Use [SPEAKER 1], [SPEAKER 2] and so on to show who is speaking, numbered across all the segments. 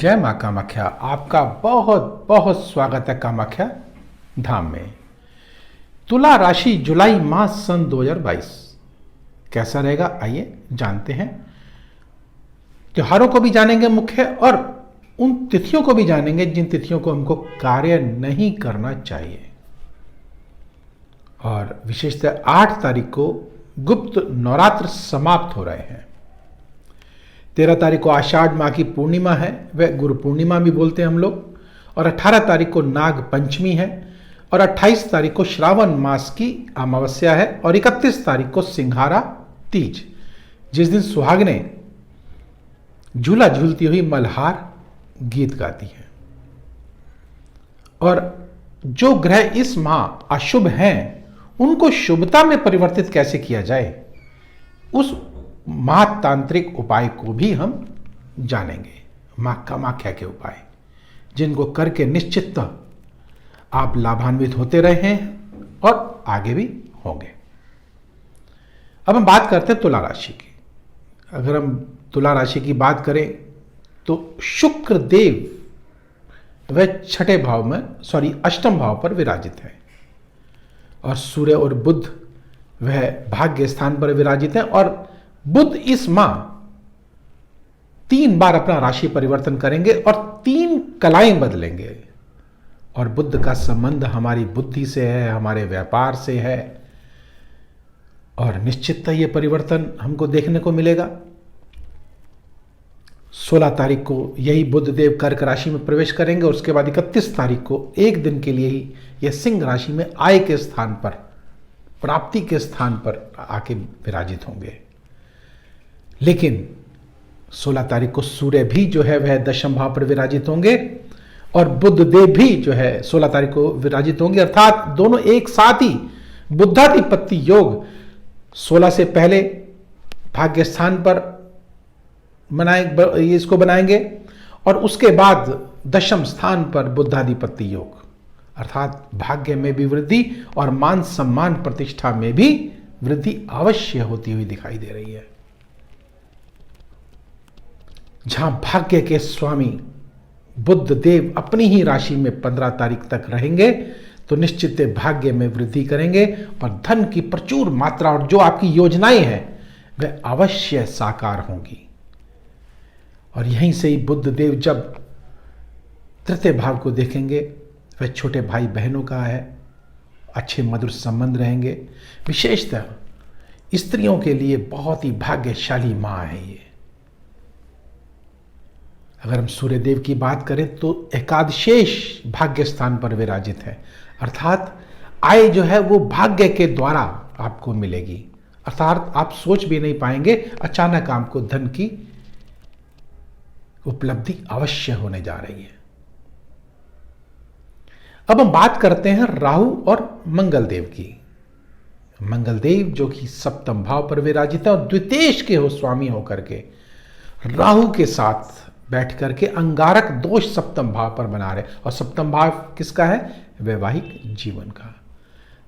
[SPEAKER 1] जय माँ कामाख्या। आपका बहुत बहुत स्वागत है कामाख्या धाम में। तुला राशि जुलाई माह सन 2022 कैसा रहेगा, आइए जानते हैं। त्योहारों को भी जानेंगे मुख्य, और उन तिथियों को भी जानेंगे जिन तिथियों को हमको कार्य नहीं करना चाहिए। और विशेषतः 8 तारीख को गुप्त नवरात्र समाप्त हो रहे हैं। 13 तारीख को आषाढ़ माह की पूर्णिमा है, वह गुरु पूर्णिमा भी बोलते हैं हम लोग। और 18 तारीख को नाग पंचमी है, और 28 तारीख को श्रावण मास की अमावस्या है, और 31 तारीख को सिंघारा तीज, जिस दिन सुहागने झूला झूलती हुई मल्हार गीत गाती है। और जो ग्रह इस माह अशुभ हैं उनको शुभता में परिवर्तित कैसे किया जाए, उस महातांत्रिक उपाय को भी हम जानेंगे। मां कामाख्या के उपाय जिनको करके निश्चित आप लाभान्वित होते रहे हैं और आगे भी होंगे। अब हम बात करते हैं तुला राशि की। अगर हम तुला राशि की बात करें तो शुक्र देव वह छठे भाव में अष्टम भाव पर विराजित है, और सूर्य और बुध वह भाग्य स्थान पर विराजित है। और बुध इस माह 3 बार अपना राशि परिवर्तन करेंगे और 3 कलाएं बदलेंगे। और बुध का संबंध हमारी बुद्धि से है, हमारे व्यापार से है, और निश्चितता यह परिवर्तन हमको देखने को मिलेगा। 16 तारीख को यही बुध देव कर्क राशि में प्रवेश करेंगे, और उसके बाद 31 तारीख को एक दिन के लिए ही यह सिंह राशि में आय के स्थान पर, प्राप्ति के स्थान पर आके विराजित होंगे। लेकिन 16 तारीख को सूर्य भी जो है वह दशम भाव पर विराजित होंगे, और बुध देव भी जो है 16 तारीख को विराजित होंगे। अर्थात दोनों एक साथ ही बुद्धाधिपत्य योग 16 से पहले भाग्य स्थान पर इसको बनाएंगे, और उसके बाद दशम स्थान पर बुद्धाधिपत्य योग, अर्थात भाग्य में भी वृद्धि और मान सम्मान प्रतिष्ठा में भी वृद्धि अवश्य होती हुई दिखाई दे रही है। जहां भाग्य के स्वामी बुध देव अपनी ही राशि में 15 तारीख तक रहेंगे तो निश्चित भाग्य में वृद्धि करेंगे, और धन की प्रचुर मात्रा और जो आपकी योजनाएं हैं वह अवश्य साकार होंगी। और यहीं से ही बुध देव जब तृतीय भाव को देखेंगे, वह छोटे भाई बहनों का है, अच्छे मधुर संबंध रहेंगे। विशेषतः स्त्रियों के लिए बहुत ही भाग्यशाली माह है ये। अगर हम सूर्य देव की बात करें तो एकादशेष भाग्य स्थान पर विराजित है, अर्थात आय जो है वो भाग्य के द्वारा आपको मिलेगी। अर्थात आप सोच भी नहीं पाएंगे, अचानक आपको धन की उपलब्धि अवश्य होने जा रही है। अब हम बात करते हैं राहु और मंगल देव की। मंगल देव जो कि सप्तम भाव पर विराजित है, और द्वितेश के हो स्वामी होकर के राहु के साथ बैठ करके अंगारक दोष सप्तम भाव पर बना रहे। और सप्तम भाव किसका है? वैवाहिक जीवन का।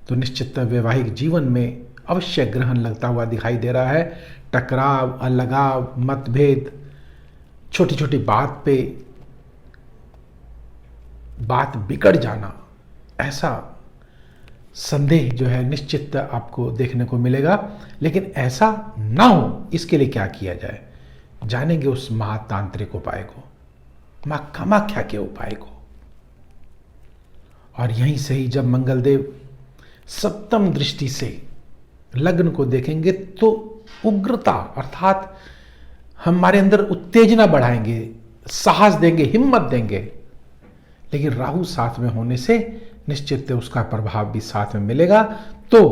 [SPEAKER 1] तो निश्चित वैवाहिक जीवन में अवश्य ग्रहण लगता हुआ दिखाई दे रहा है। टकराव, अलगाव, मतभेद, छोटी छोटी बात पे बात बिगड़ जाना, ऐसा संदेह जो है निश्चित आपको देखने को मिलेगा। लेकिन ऐसा ना हो, इसके लिए क्या किया जाए, जानेंगे उस महातांत्रिक उपाय को, मां कामाख्या के उपाय को। और यहीं से ही जब मंगल देव सप्तम दृष्टि से लग्न को देखेंगे तो उग्रता, अर्थात हमारे अंदर उत्तेजना बढ़ाएंगे, साहस देंगे, हिम्मत देंगे। लेकिन राहु साथ में होने से निश्चित उसका प्रभाव भी साथ में मिलेगा। तो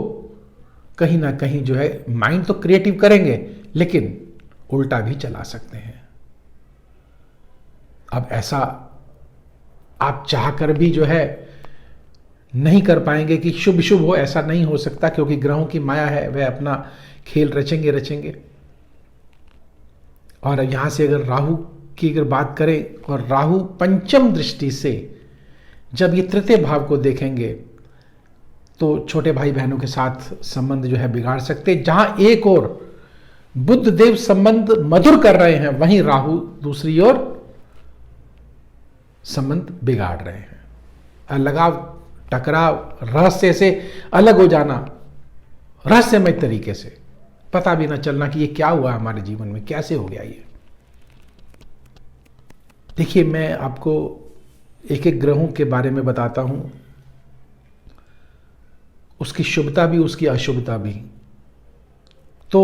[SPEAKER 1] कहीं ना कहीं जो है माइंड तो क्रिएटिव करेंगे, लेकिन उल्टा भी चला सकते हैं। अब ऐसा आप चाहकर भी जो है नहीं कर पाएंगे कि शुभ शुभ हो, ऐसा नहीं हो सकता, क्योंकि ग्रहों की माया है, वह अपना खेल रचेंगे। और यहां से अगर राहु की अगर बात करें, और राहु पंचम दृष्टि से जब ये तृतीय भाव को देखेंगे तो छोटे भाई बहनों के साथ संबंध जो है बिगाड़ सकते। जहां एक और बुध देव संबंध मधुर कर रहे हैं, वहीं राहु दूसरी ओर संबंध बिगाड़ रहे हैं। अलगाव, टकराव, रहस्य से अलग हो जाना, रहस्यमय तरीके से, पता भी ना चलना कि ये क्या हुआ हमारे जीवन में, कैसे हो गया ये। देखिए, मैं आपको एक एक ग्रहों के बारे में बताता हूं, उसकी शुभता भी, उसकी अशुभता भी। तो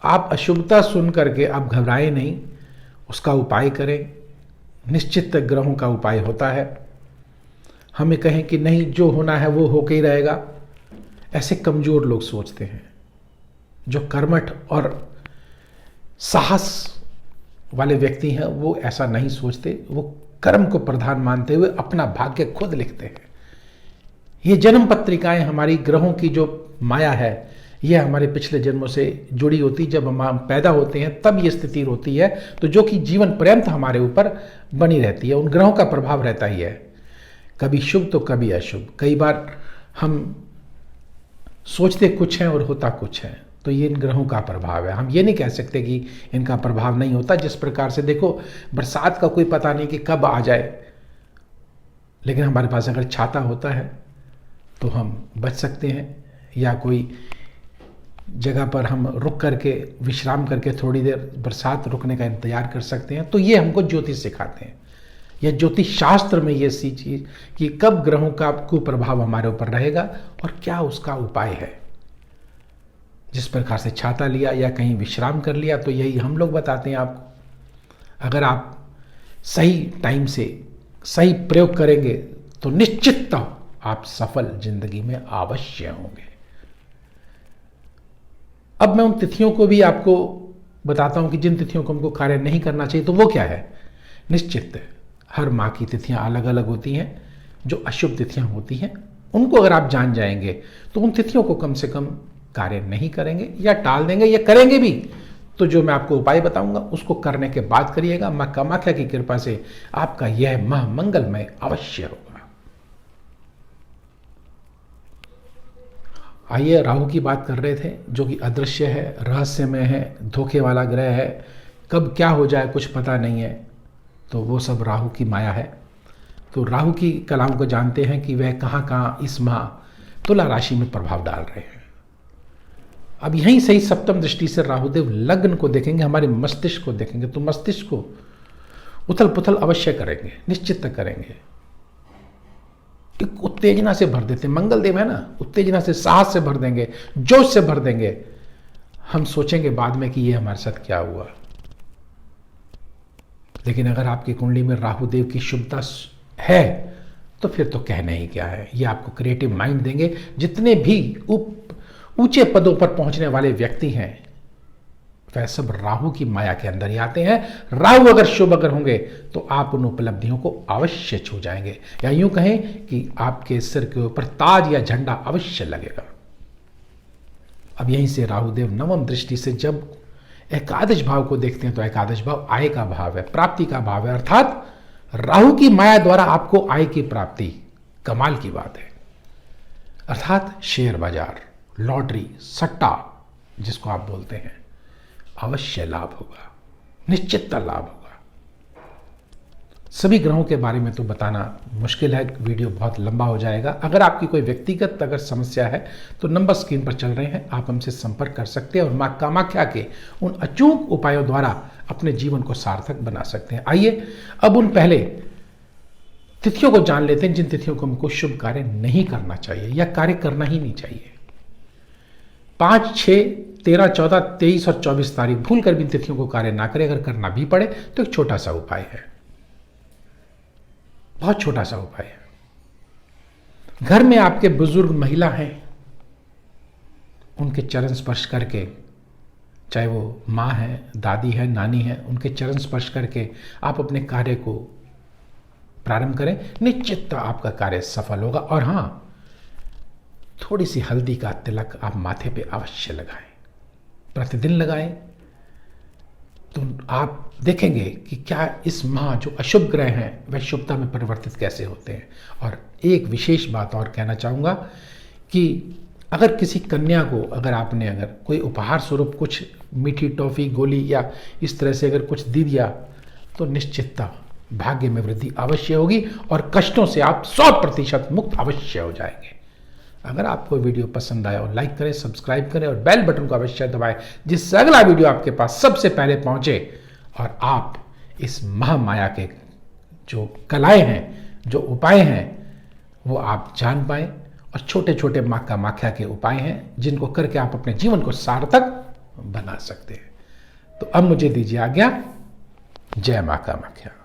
[SPEAKER 1] आप अशुभता सुन करके आप घबराएं नहीं, उसका उपाय करें। निश्चित ग्रहों का उपाय होता है। हमें कहें कि नहीं, जो होना है वो होके ही रहेगा, ऐसे कमजोर लोग सोचते हैं। जो कर्मठ और साहस वाले व्यक्ति हैं वो ऐसा नहीं सोचते, वो कर्म को प्रधान मानते हुए अपना भाग्य खुद लिखते हैं। ये जन्म पत्रिकाएं हमारी ग्रहों की जो माया है, ये हमारे पिछले जन्मों से जुड़ी होती। जब हम पैदा होते हैं तब ये स्थिति होती है, तो जो कि जीवन पर्यंत हमारे ऊपर बनी रहती है। उन ग्रहों का प्रभाव रहता ही है, कभी शुभ तो कभी अशुभ। कई बार हम सोचते कुछ हैं और होता कुछ है, तो ये इन ग्रहों का प्रभाव है। हम ये नहीं कह सकते कि इनका प्रभाव नहीं होता। जिस प्रकार से देखो, बरसात का कोई पता नहीं कि कब आ जाए, लेकिन हमारे पास अगर छाता होता है तो हम बच सकते हैं, या कोई जगह पर हम रुक करके विश्राम करके थोड़ी देर बरसात रुकने का इंतजार कर सकते हैं। तो ये हमको ज्योतिष सिखाते हैं, या ज्योतिष शास्त्र में ये सी चीज कि कब ग्रहों का कुप्रभाव हमारे ऊपर रहेगा और क्या उसका उपाय है। जिस प्रकार से छाता लिया या कहीं विश्राम कर लिया, तो यही हम लोग बताते हैं आपको। अगर आप सही टाइम से सही प्रयोग करेंगे तो निश्चित आप सफल जिंदगी में अवश्य होंगे। अब मैं उन तिथियों को भी आपको बताता हूं कि जिन तिथियों को हमको कार्य नहीं करना चाहिए, तो वो क्या है। निश्चित हर माह की तिथियां अलग अलग होती हैं। जो अशुभ तिथियां होती हैं उनको अगर आप जान जाएंगे तो उन तिथियों को कम से कम कार्य नहीं करेंगे या टाल देंगे, या करेंगे भी तो जो मैं आपको उपाय बताऊंगा उसको करने के बाद करिएगा। मां कामाख्या की कृपा से आपका यह माह मंगलमय अवश्य होगा। आइए, राहु की बात कर रहे थे, जो कि अदृश्य है, रहस्यमय है, धोखे वाला ग्रह है। कब क्या हो जाए कुछ पता नहीं है, तो वो सब राहु की माया है। तो राहु की कलाओं को जानते हैं कि वह कहाँ कहाँ इस माह तुला राशि में प्रभाव डाल रहे हैं। अब यहीं से ही सप्तम दृष्टि से राहुदेव लग्न को देखेंगे, हमारे मस्तिष्क को देखेंगे, तो मस्तिष्क को उथल पुथल अवश्य करेंगे, निश्चित करेंगे। एक उत्तेजना से भर देते, मंगलदेव है ना, उत्तेजना से, साहस से भर देंगे, जोश से भर देंगे। हम सोचेंगे बाद में कि ये हमारे साथ क्या हुआ। लेकिन अगर आपकी कुंडली में राहुदेव की शुभता है तो फिर तो कहने ही क्या है। ये आपको क्रिएटिव माइंड देंगे। जितने भी ऊंचे पदों पर पहुंचने वाले व्यक्ति हैं वह सब राहु की माया के अंदर ही आते हैं। राहु अगर शुभ अगर होंगे तो आप उन उपलब्धियों को अवश्य छू जाएंगे, या यूं कहें कि आपके सिर के ऊपर ताज या झंडा अवश्य लगेगा। अब यहीं से राहुदेव नवम दृष्टि से जब एकादश भाव को देखते हैं तो एकादश भाव आय का भाव है, प्राप्ति का भाव है। अर्थात राहु की माया द्वारा आपको आय की प्राप्ति, कमाल की बात है। अर्थात शेयर बाजार, लॉटरी, सट्टा जिसको आप बोलते हैं, अवश्य लाभ होगा, निश्चित लाभ होगा। सभी ग्रहों के बारे में तो बताना मुश्किल है, वीडियो बहुत लंबा हो जाएगा। अगर आपकी कोई व्यक्तिगत अगर समस्या है तो नंबर स्क्रीन पर चल रहे हैं, आप हमसे संपर्क कर सकते हैं और मां कामाख्या के उन अचूक उपायों द्वारा अपने जीवन को सार्थक बना सकते हैं। आइए अब उन पहले तिथियों को जान लेते हैं जिन तिथियों को हमको शुभ कार्य नहीं करना चाहिए या कार्य करना ही नहीं चाहिए। 5, 6, 13, 14, 23 और 24 तारीख भूल कर भी इन तिथियों को कार्य ना करें। अगर करना भी पड़े तो एक छोटा सा उपाय है, बहुत छोटा सा उपाय है। घर में आपके बुजुर्ग महिला हैं, उनके चरण स्पर्श करके, चाहे वो माँ है, दादी है, नानी है, उनके चरण स्पर्श करके आप अपने कार्य को प्रारंभ करें। निश्चित आपका कार्य सफल होगा। और हाँ, थोड़ी सी हल्दी का तिलक आप माथे पे अवश्य लगाएं, प्रतिदिन लगाएं, तो आप देखेंगे कि क्या इस माह जो अशुभ ग्रह हैं वह शुभता में परिवर्तित कैसे होते हैं। और एक विशेष बात और कहना चाहूँगा कि अगर किसी कन्या को अगर कोई उपहार स्वरूप कुछ मीठी टॉफ़ी, गोली या इस तरह से अगर कुछ दे दिया तो निश्चितता भाग्य में वृद्धि अवश्य होगी और कष्टों से आप 100% मुक्त अवश्य हो जाएंगे। अगर आपको वीडियो पसंद आया और लाइक करें, सब्सक्राइब करें और बेल बटन को अवश्य दबाएं, जिससे अगला वीडियो आपके पास सबसे पहले पहुंचे और आप इस महामाया के जो कलाएं हैं, जो उपाय हैं, वो आप जान पाए। और छोटे छोटे माँ कामाख्या के उपाय हैं जिनको करके आप अपने जीवन को सार्थक बना सकते हैं। तो अब मुझे दीजिए आज्ञा। जय माँ कामाख्या।